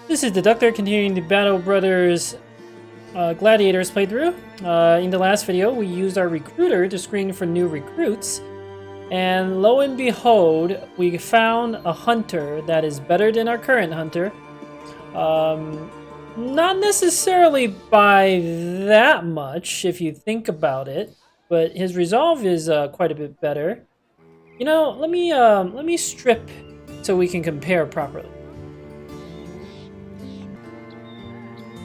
This is the Doctor continuing the Battle Brothers Gladiators playthrough. In the last video, we used our recruiter to screen for new recruits. And lo and behold, we found a hunter that is better than our current hunter. Not necessarily by that much, if you think about it. But his resolve is quite a bit better. You know, let me strip so we can compare properly.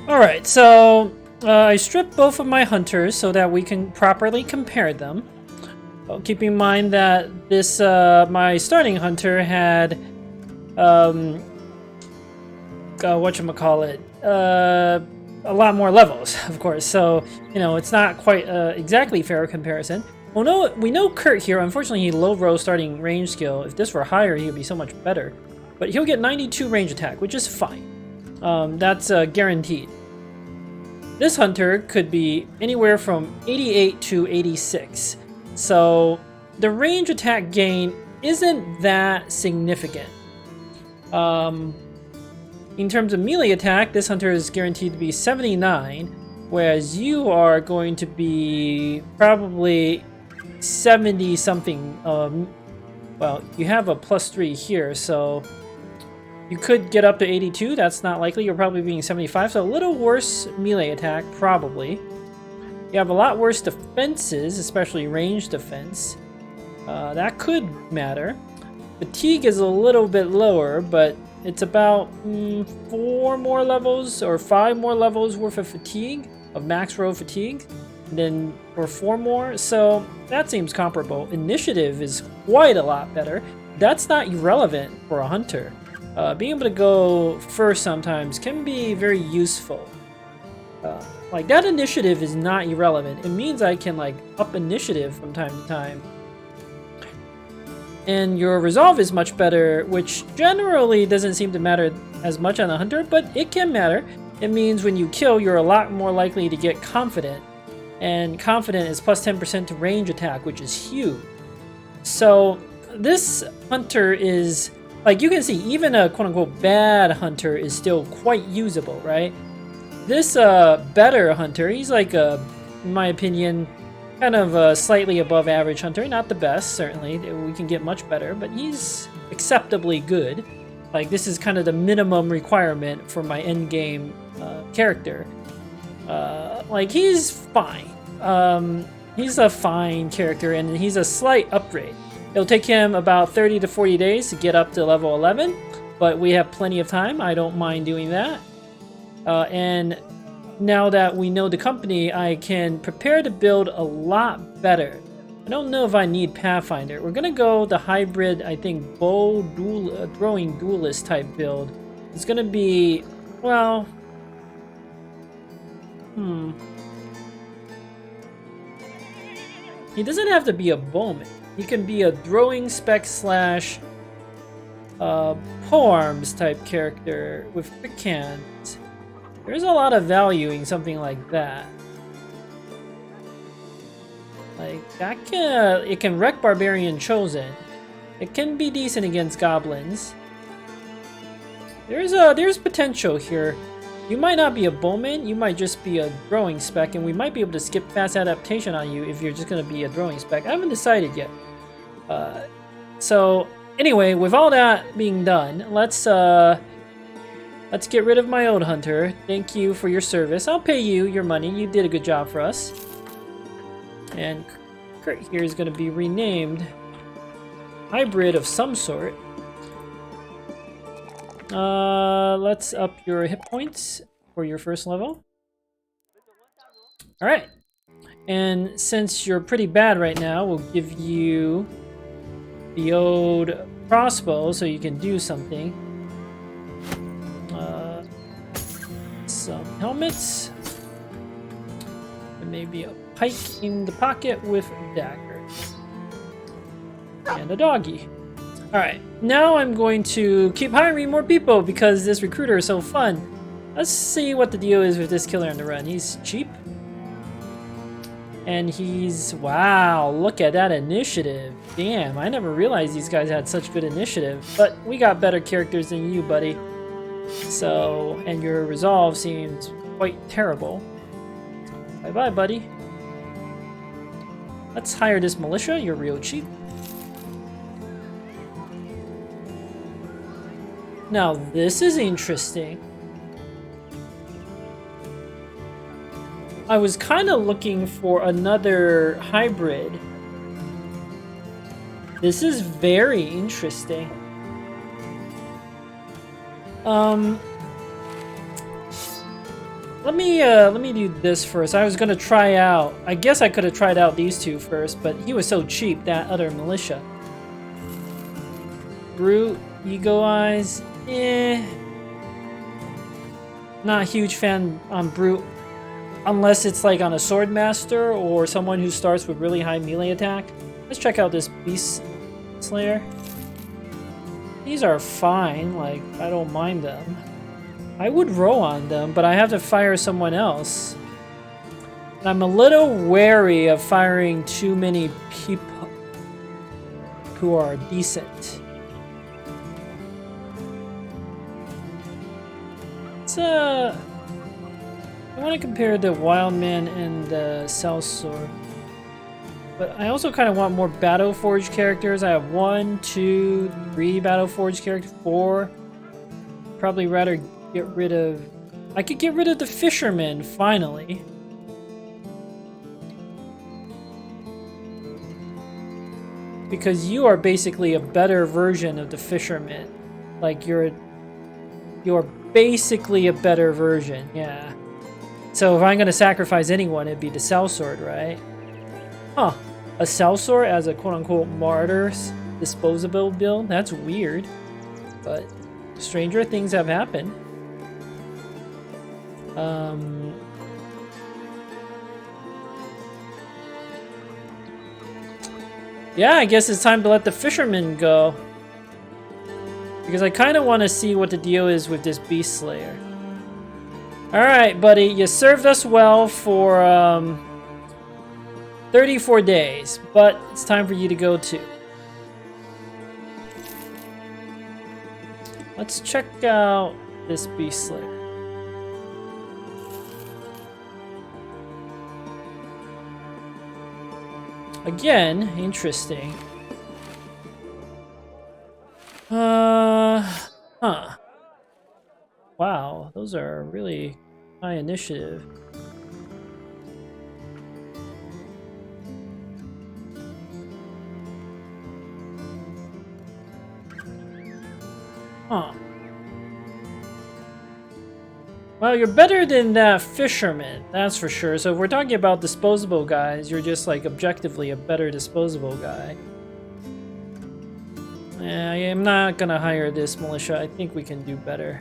Alright, so I stripped both of my hunters so that we can properly compare them. Keep in mind that this my starting hunter had whatchamacallit, a lot more levels, of course, so you know it's not quite exactly fair comparison. Well, no, we know Kurt here, unfortunately he low-row starting range skill. If this were higher, he would be so much better. But he'll get 92 range attack, which is fine. That's guaranteed. This hunter could be anywhere from 88 to 86. So the range attack gain isn't that significant. In terms of melee attack, this hunter is guaranteed to be 79, whereas you are going to be probably 70 something. Well, you have a +3 here, so you could get up to 82. That's not likely. You're probably being 75, so a little worse melee attack, probably. You have a lot worse defenses, especially range defense. That could matter. Fatigue is a little bit lower, but it's about 4 more levels or 5 more levels worth of fatigue, of max row fatigue, and then or 4 more. So that seems comparable. Initiative is quite a lot better. That's not irrelevant for a hunter. Being able to go first sometimes can be very useful. Like that initiative is not irrelevant. It means I can like up initiative from time to time. And your resolve is much better, which generally doesn't seem to matter as much on a hunter, but it can matter. It means when you kill, you're a lot more likely to get confident. And confident is plus 10% to range attack, which is huge. So this hunter is, like you can see, even a quote-unquote bad hunter is still quite usable, right? This better hunter, he's like a, in my opinion, kind of a slightly above average hunter. Not the best, certainly. We can get much better, but he's acceptably good. Like this is kind of the minimum requirement for my end game character. Like he's fine. He's a fine character, and he's a slight upgrade. It'll take him about 30 to 40 days to get up to level 11, but we have plenty of time. I don't mind doing that. And now that we know the company, I can prepare to build a lot better. I don't know if I need Pathfinder. We're gonna go the hybrid, I think, bow throwing duelist type build. It's gonna be, well, he doesn't have to be a bowman. He can be a throwing spec slash polearms type character with quick hands. There's a lot of value in something like that. Like that can, it can wreck Barbarian Chosen. It can be decent against goblins. There's potential here. You might not be a bowman, you might just be a throwing spec, and we might be able to skip fast adaptation on you if you're just gonna be a throwing spec. I haven't decided yet. So anyway, with all that being done, let's get rid of my old hunter. Thank you for your service. I'll pay you your money. You did a good job for us. And Kurt here is going to be renamed hybrid of some sort. Let's up your hit points for your first level. Alright. And since you're pretty bad right now, we'll give you the old crossbow so you can do something. Some helmets, and maybe a pike in the pocket with a dagger, and a doggy. Alright, now I'm going to keep hiring more people because this recruiter is so fun. Let's see what the deal is with this killer on the run. He's cheap. And he's, wow, look at that initiative. Damn, I never realized these guys had such good initiative. But we got better characters than you, buddy. So, and your resolve seems quite terrible. Bye-bye, buddy. Let's hire this militia. You're real cheap. Now, this is interesting. I was kind of looking for another hybrid. This is very interesting. Let me do this first. I was gonna try out. I guess I could have tried out these two first, but he was so cheap, that other militia. Brute, Ego Eyes, not a huge fan on Brute, unless it's like on a Sword Master or someone who starts with really high melee attack. Let's check out this Beast Slayer. These are fine, like, I don't mind them. I would roll on them, but I have to fire someone else. And I'm a little wary of firing too many people who are decent. I want to compare the Wildman and the Sellsword. But I also kind of want more Battleforged characters. I have 1, 2, 3 Battleforged characters, 4. Probably rather get rid of... I could get rid of the Fisherman, finally. Because you are basically a better version of the Fisherman. Like, you're basically a better version, yeah. So if I'm going to sacrifice anyone, it'd be the Sellsword, right? Huh. A Sellsword as a quote-unquote martyr's disposable build? That's weird. But stranger things have happened. Yeah, I guess it's time to let the Fisherman go. Because I kind of want to see what the deal is with this Beast Slayer. Alright, buddy. You served us well for 34 days. But it's time for you to go too. Let's check out this Beast Slayer. Again, interesting. Huh. Wow, those are really high initiative. Huh. Well, you're better than that Fisherman, that's for sure. So if we're talking about disposable guys, you're just like objectively a better disposable guy. Yeah, I'm not gonna hire this militia. I think we can do better.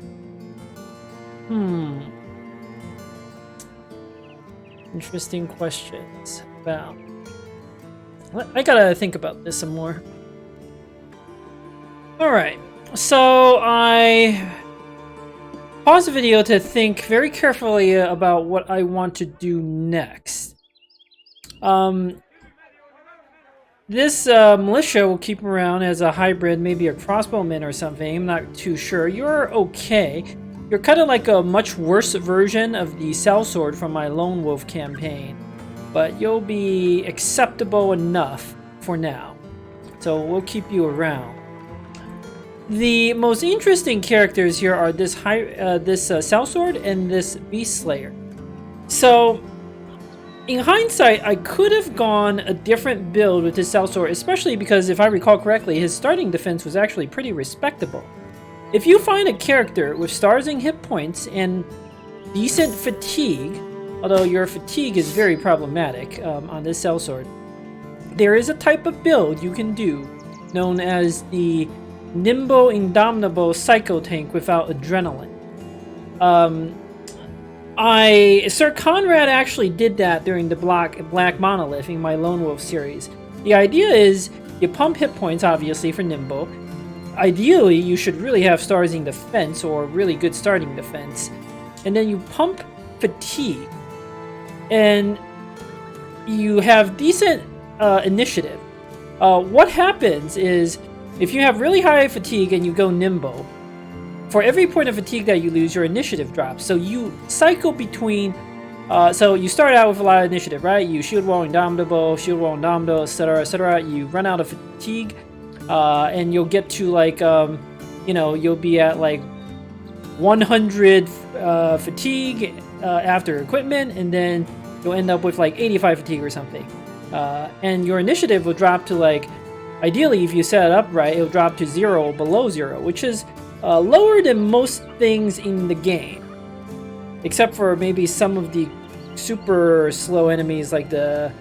Interesting questions. Wow. I gotta think about this some more. Alright, so I paused the video to think very carefully about what I want to do next. This militia will keep around as a hybrid, maybe a crossbowman or something. I'm not too sure. You're okay. You're kind of like a much worse version of the Sellsword from my Lone Wolf campaign. But you'll be acceptable enough for now. So we'll keep you around. The most interesting characters here are this Sellsword and this Beast Slayer. So, in hindsight, I could have gone a different build with this Sellsword, especially because, if I recall correctly, his starting defense was actually pretty respectable. If you find a character with stars and hit points and decent fatigue, although your fatigue is very problematic on this Sellsword, there is a type of build you can do known as the Nimble Indomitable Psycho Tank without adrenaline. Sir Conrad actually did that during the Black Monolith in my Lone Wolf series. The idea is you pump hit points, obviously, for Nimble. Ideally, you should really have stars in defense or really good starting defense. And then you pump fatigue. And you have decent initiative. What happens is, if you have really high fatigue and you go Nimble, for every point of fatigue that you lose, your initiative drops. So you cycle between. So you start out with a lot of initiative, right? You shield wall, indomitable, etc., etc. You run out of fatigue, and you'll get to like, you'll be at like 100 fatigue after equipment, and then you'll end up with like 85 fatigue or something. And your initiative will drop to like, ideally, if you set it up right, it'll drop to 0 or below 0, which is lower than most things in the game, except for maybe some of the super slow enemies like the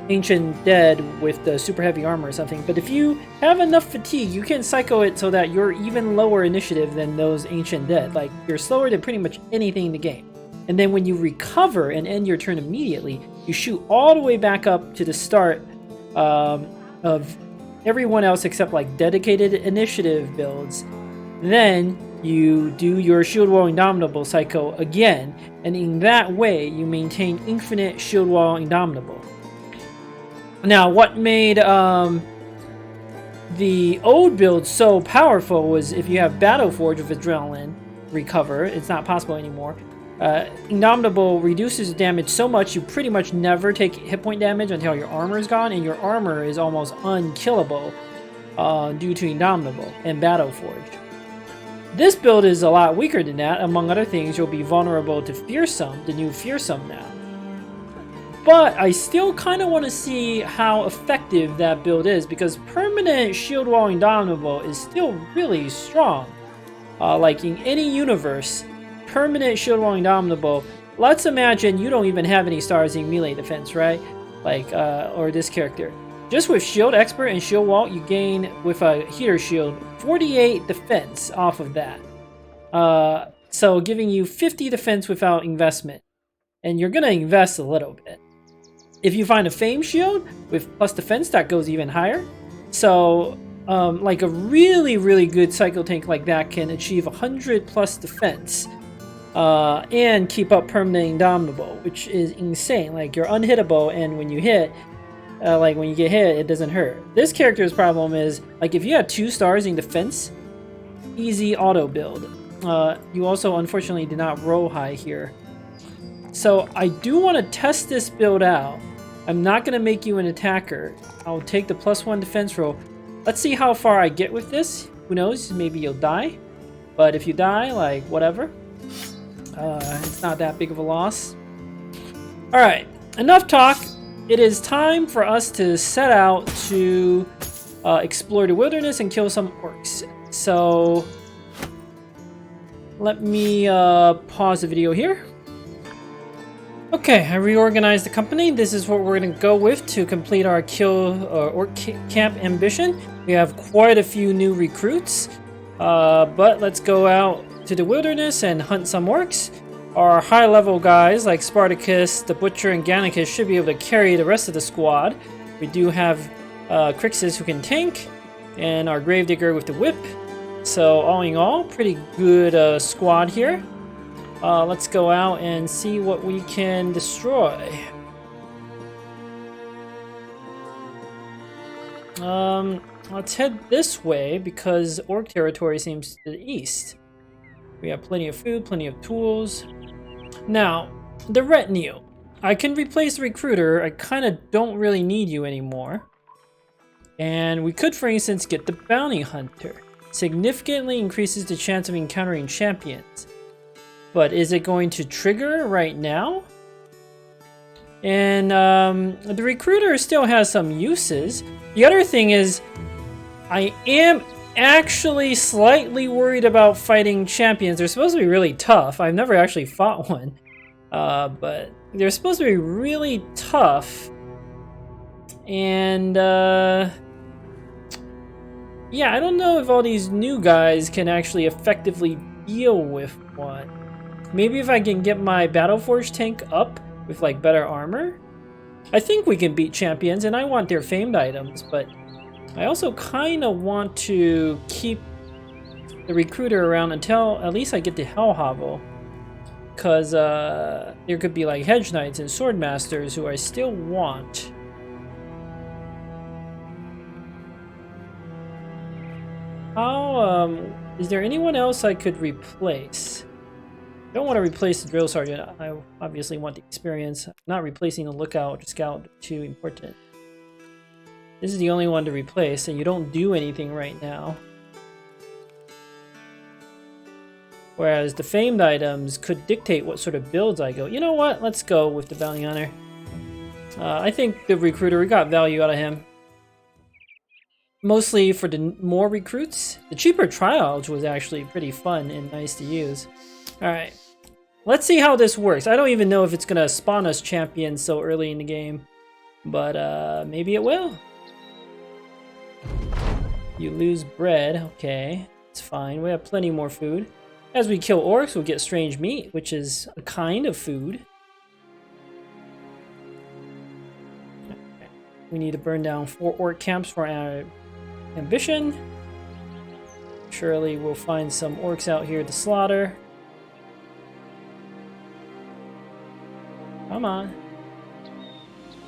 Ancient Dead with the super heavy armor or something. But if you have enough fatigue, you can psycho it so that you're even lower initiative than those Ancient Dead. Like, you're slower than pretty much anything in the game. And then when you recover and end your turn immediately, you shoot all the way back up to the start of everyone else except like dedicated initiative builds. Then you do your shield wall indomitable cycle again, and in that way you maintain infinite shield wall indomitable. Now, what made the old build so powerful was if you have Battle Forge with Adrenaline recover, it's not possible anymore. Indomitable reduces damage so much you pretty much never take hit point damage until your armor is gone, and your armor is almost unkillable due to Indomitable and Battle Forge. This build is a lot weaker than that. Among other things, you'll be vulnerable to Fearsome, the new Fearsome now. But I still kind of want to see how effective that build is, because permanent shield wall indomitable is still really strong. Like in any universe, permanent shield wall indomitable, let's imagine you don't even have any stars in melee defense, right? Like, or this character. Just with shield expert and shield wall, you gain with a heater shield 48 defense off of that. So giving you 50 defense without investment. And you're going to invest a little bit. If you find a Fame Shield with plus defense, that goes even higher. So, like a really, really good cycle tank like that can achieve 100 plus defense. And keep up permanent indomitable, which is insane. Like, you're unhittable, and when you hit, like when you get hit, it doesn't hurt. This character's problem is, like, if you have 2 stars in defense, easy auto build. You also, unfortunately, did not roll high here. So I do want to test this build out. I'm not going to make you an attacker. I'll take the +1 defense roll. Let's see how far I get with this. Who knows? Maybe you'll die. But if you die, like, whatever. It's not that big of a loss. Alright, enough talk. It is time for us to set out to explore the wilderness and kill some orcs. So let me pause the video here. Okay, I reorganized the company. This is what we're going to go with to complete our kill orc camp ambition. We have quite a few new recruits, but let's go out to the wilderness and hunt some orcs. Our high-level guys like Spartacus, the Butcher, and Gannicus should be able to carry the rest of the squad. We do have Crixus who can tank, and our Gravedigger with the whip. So all in all, pretty good squad here. Let's go out and see what we can destroy. Let's head this way because orc territory seems to the east. We have plenty of food, plenty of tools. Now, the retinue. I can replace the recruiter. I kind of don't really need you anymore. And we could, for instance, get the bounty hunter. Significantly increases the chance of encountering champions. But is it going to trigger right now? And the recruiter still has some uses. The other thing is, I am actually slightly worried about fighting champions. They're supposed to be really tough. I've never actually fought one. But they're supposed to be really tough. And yeah, I don't know if all these new guys can actually effectively deal with one. Maybe if I can get my Battle Forge tank up with like better armor. I think we can beat champions, and I want their famed items, but I also kind of want to keep the recruiter around until at least I get to Hell Hovel. Because there could be like Hedge Knights and Sword Masters who I still want. How Is there anyone else I could replace? I don't want to replace the drill sergeant. I obviously want the experience. I'm not replacing the lookout or scout, too important. This is the only one to replace, and you don't do anything right now. Whereas the famed items could dictate what sort of builds I go. You know what? Let's go with the bounty hunter. I think the recruiter, we got value out of him. Mostly for the more recruits. The cheaper triage was actually pretty fun and nice to use. Alright. Let's see how this works. I don't even know if it's going to spawn us champions so early in the game. But maybe it will. You lose bread. Okay. It's fine. We have plenty more food. As we kill orcs, we'll get strange meat, which is a kind of food. Okay. We need to burn down 4 orc camps for our ambition. Surely we'll find some orcs out here to slaughter. Come on.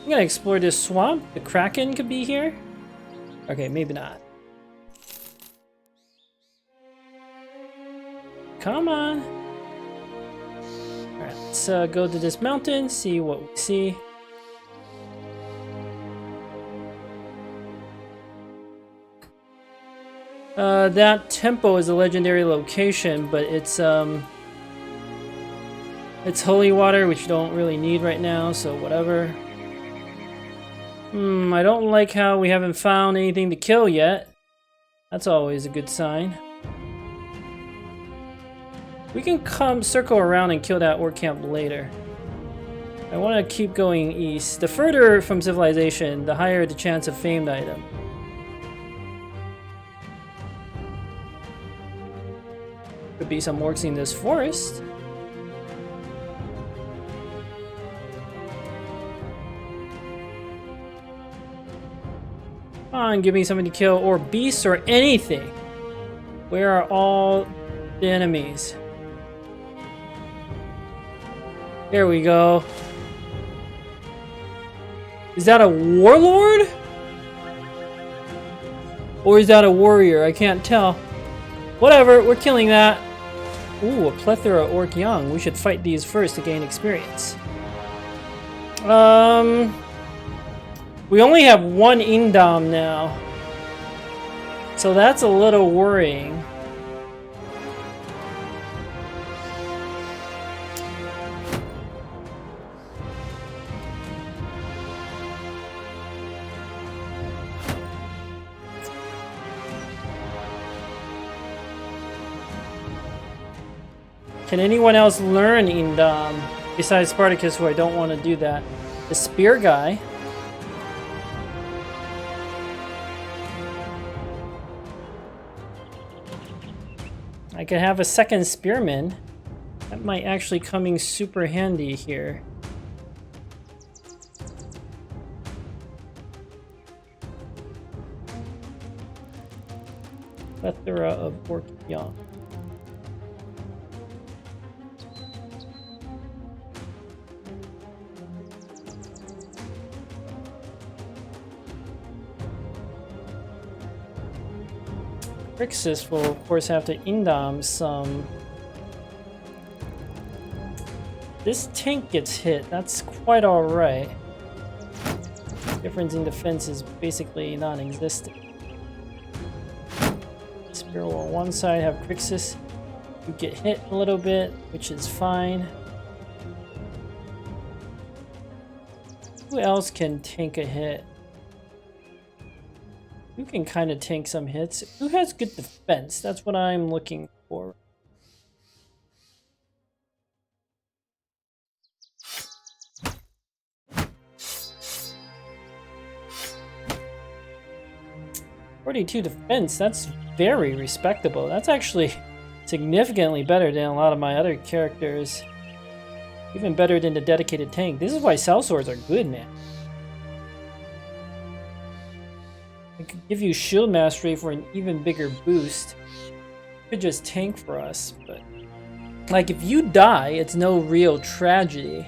I'm gonna explore this swamp. The Kraken could be here. Okay, maybe not. Come on. Alright, let's go to this mountain, see what we see. That temple is a legendary location, but it's holy water, which you don't really need right now, so whatever. I don't like how we haven't found anything to kill yet. That's always a good sign. We can come circle around and kill that orc camp later. I want to keep going east. The further from civilization, the higher the chance of famed item. Could be some orcs in this forest. Come on, give me something to kill, or beasts, or anything. Where are all the enemies? There we go. Is that a warlord? Or is that a warrior? I can't tell. Whatever, we're killing that. Ooh, a plethora of orc young. We should fight these first to gain experience. We only have 1 Indom now. So that's a little worrying. Can anyone else learn Indom? Besides Spartacus, who I don't want to do that. The spear guy. I could have a second spearman. That might actually come in super handy here. Plethora of orc young. Crixus will of course have to Indom some. This tank gets hit, that's quite alright. Difference in defense is basically non-existent. Spear will on one side have Crixus. You get hit a little bit, which is fine. Who else can tank a hit? Who can kind of tank some hits? Who has good defense? That's what I'm looking for. .42 defense, that's very respectable. That's actually significantly better than a lot of my other characters. Even better than the dedicated tank. This is why sellswords are good, man. I could give you shield mastery for an even bigger boost. Could just tank for us, but like if you die, it's no real tragedy.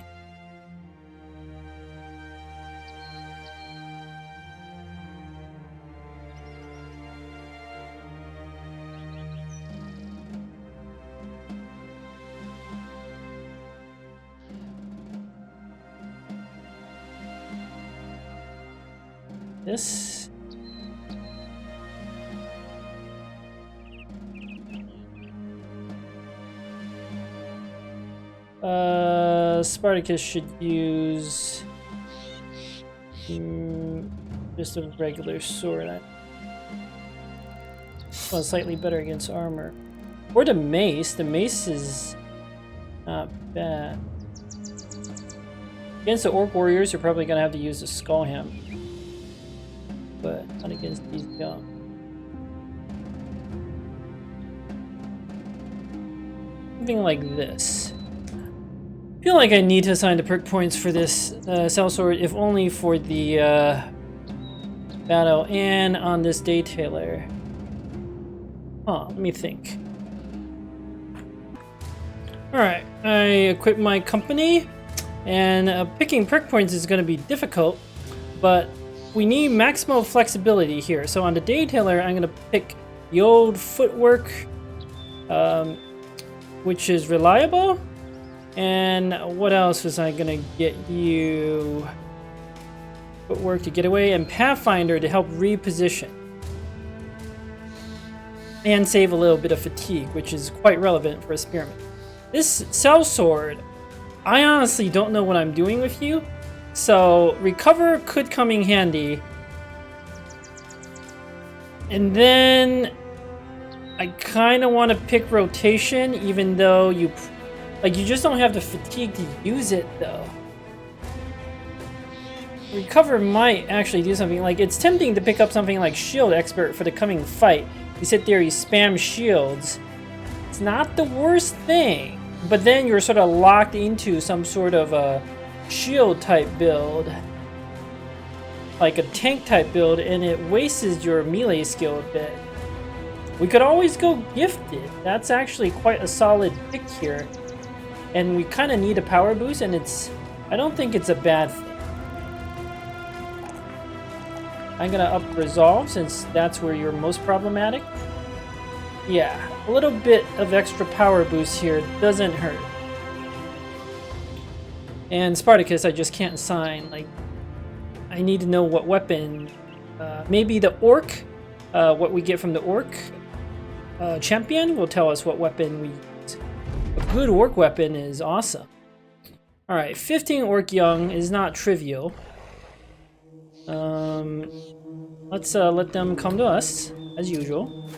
this. Spartacus should use just a regular sword. Well, slightly better against armor. Or the mace. The mace is not bad. Against the orc warriors, you're probably gonna have to use the skull hammer, but not against these guns. Something like this. I feel like I need to assign the perk points for this sellsword, if only for the battle and on this Daydailer. Huh, let me think. Alright, I equip my company, and picking perk points is going to be difficult, but we need maximal flexibility here. So on the Daydailer, I'm going to pick the old footwork, which is reliable. And what else was I going to get you? Footwork to get away, and Pathfinder to help reposition. And save a little bit of fatigue, which is quite relevant for a spearman. This sellsword, I honestly don't know what I'm doing with you, so recover could come in handy. And then I kind of want to pick rotation, even though you just don't have the fatigue to use it though. Recover might actually do something. Like, it's tempting to pick up something like Shield Expert for the coming fight. You sit there, you spam shields. It's not the worst thing, but then you're sort of locked into some sort of a shield type build, like a tank type build, and it wastes your melee skill a bit. We could always go gifted. That's actually quite a solid pick here, and we kind of need a power boost, and I don't think it's a bad thing. I'm gonna up resolve since that's where you're most problematic. Yeah, a little bit of extra power boost here doesn't hurt. And Spartacus, I just can't assign. Like, I need to know what weapon. Maybe the orc, what we get from the orc champion will tell us what weapon we use. A good orc weapon is awesome. All right, 15 orc young is not trivial. Let's let them come to us as usual.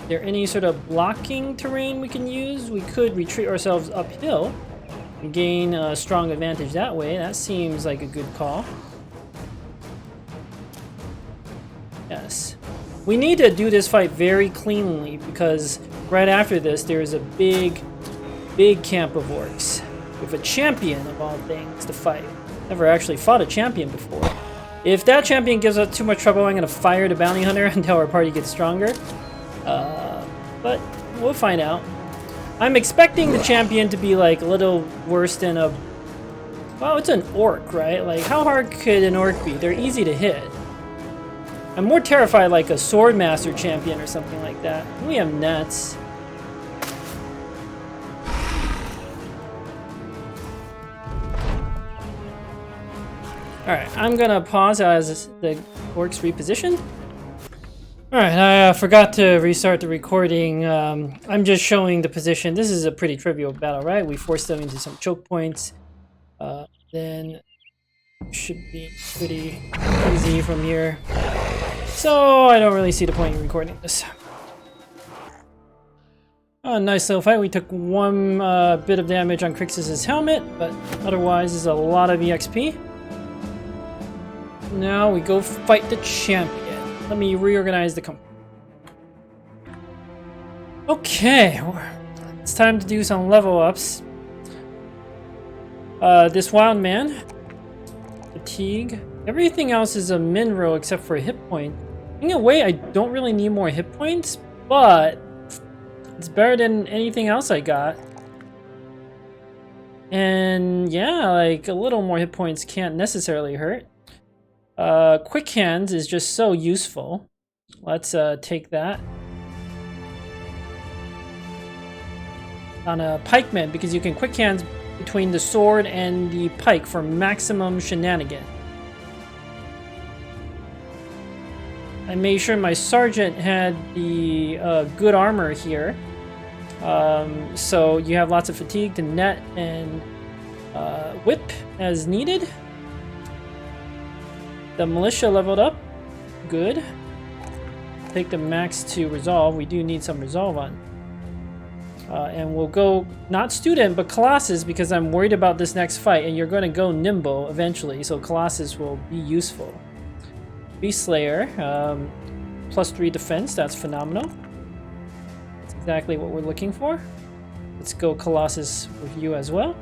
Is there any sort of blocking terrain we can use? We could retreat ourselves uphill and gain a strong advantage that way. That seems like a good call. Yes. We need to do this fight very cleanly because right after this there's a big camp of orcs with a champion of all things to fight. Never actually fought a champion before. If that champion gives us too much trouble, I'm going to fire the bounty hunter until our party gets stronger. But we'll find out. I'm expecting the champion to be like a little worse than a... Well, it's an orc, right? Like, how hard could an orc be? They're easy to hit. I'm more terrified like a swordmaster champion or something like that. We have nets. Alright, I'm gonna pause as the orcs repositioned. Alright, I forgot to restart the recording. I'm just showing the position. This is a pretty trivial battle, right? We forced them into some choke points. Then should be pretty easy from here. So I don't really see the point in recording this. Oh, nice little fight. We took one bit of damage on Crixus' helmet, but otherwise is a lot of EXP. Now we go fight the champion. Let me reorganize the company. Okay, it's time to do some level ups. This wild man, fatigue. Everything else is a min row except for a hit point. In a way, I don't really need more hit points, but it's better than anything else I got. And yeah, like a little more hit points can't necessarily hurt. Quick hands is just so useful. Let's take that on a pikeman because you can quick hands between the sword and the pike for maximum shenanigan. I made sure my sergeant had the good armor here. So you have lots of fatigue to net and whip as needed. The militia leveled up. Good. Take the max to resolve. We do need some resolve on. And we'll go, not student, but Colossus, because I'm worried about this next fight. And you're going to go nimble eventually, so Colossus will be useful. Beast Slayer, +3 defense. That's phenomenal. That's exactly what we're looking for. Let's go Colossus with you as well.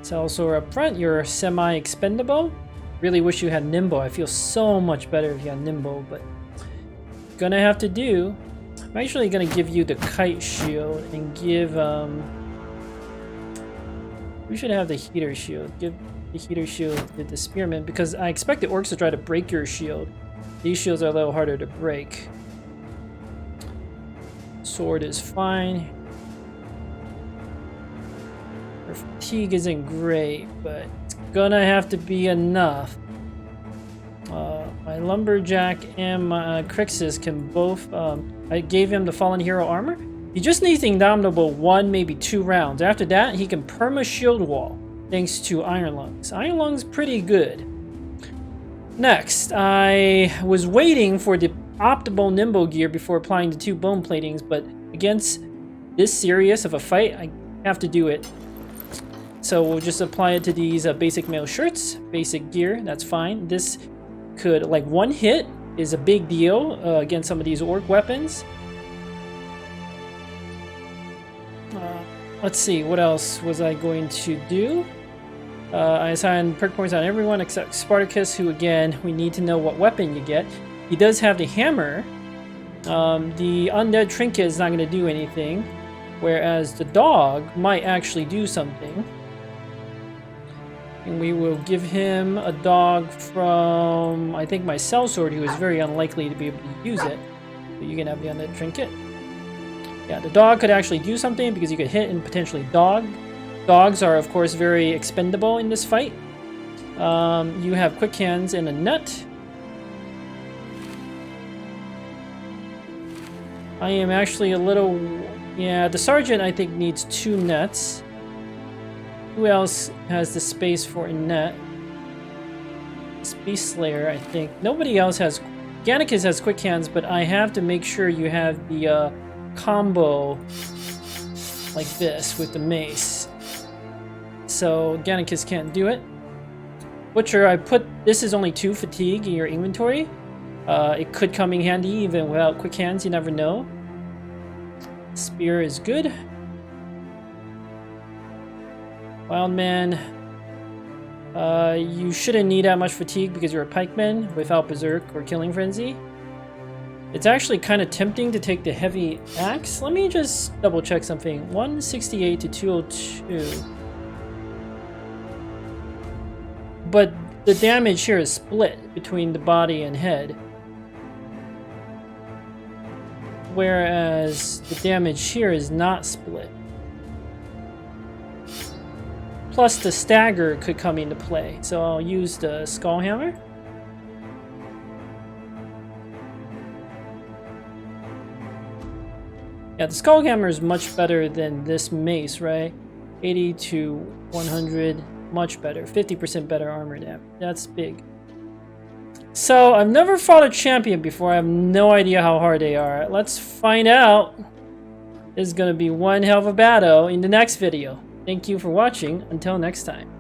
Salsaur up front, you're semi-expendable. Really wish you had Nimble. I feel so much better if you had Nimble, but gonna have to do. I'm actually gonna give you the Kite Shield and give we should have the Heater Shield. Give the Heater Shield to the Spearman because I expect the Orcs to try to break your shield. These shields are a little harder to break. Sword is fine. Her fatigue isn't great, but it's gonna have to be enough. My Lumberjack and my Crixus can both... I gave him the Fallen Hero armor. He just needs the Indomitable 1, maybe 2 rounds. After that, he can perma shield wall, thanks to Iron Lungs. Iron Lungs pretty good. Next, I was waiting for the optimal Nimble gear before applying the 2 bone platings, but against this serious of a fight, I have to do it. So we'll just apply it to these basic mail shirts, basic gear, that's fine. This could, like, 1 hit is a big deal against some of these orc weapons. Let's see, what else was I going to do? I assigned perk points on everyone except Spartacus, who, again, we need to know what weapon you get. He does have the hammer. The undead trinket is not going to do anything, whereas the dog might actually do something. And we will give him a dog from, I think, my sellsword, who is very unlikely to be able to use it. But you can have the undead trinket. Yeah, the dog could actually do something because you could hit and potentially dog. Dogs are, of course, very expendable in this fight. You have quick hands and a nut. I am actually a little... Yeah, the sergeant, I think, needs 2 nets. Who else has the space for a net? Beast Slayer, I think. Nobody else has... Gannicus has quick hands, but I have to make sure you have the combo like this with the mace. So Gannicus can't do it. Butcher, I put... This is only 2 fatigue in your inventory. It could come in handy even without quick hands, you never know. Spear is good. Wildman, you shouldn't need that much fatigue because you're a pikeman without Berserk or Killing Frenzy. It's actually kind of tempting to take the heavy axe. Let me just double check something. 168 to 202. But the damage here is split between the body and head. Whereas the damage here is not split. Plus the stagger could come into play. So I'll use the Skull Hammer. Yeah, the Skull Hammer is much better than this mace, right? 80 to 100, much better. 50% better armor damage. That's big. So, I've never fought a champion before. I have no idea how hard they are. Let's find out. This is going to be one hell of a battle in the next video. Thank you for watching. Until next time.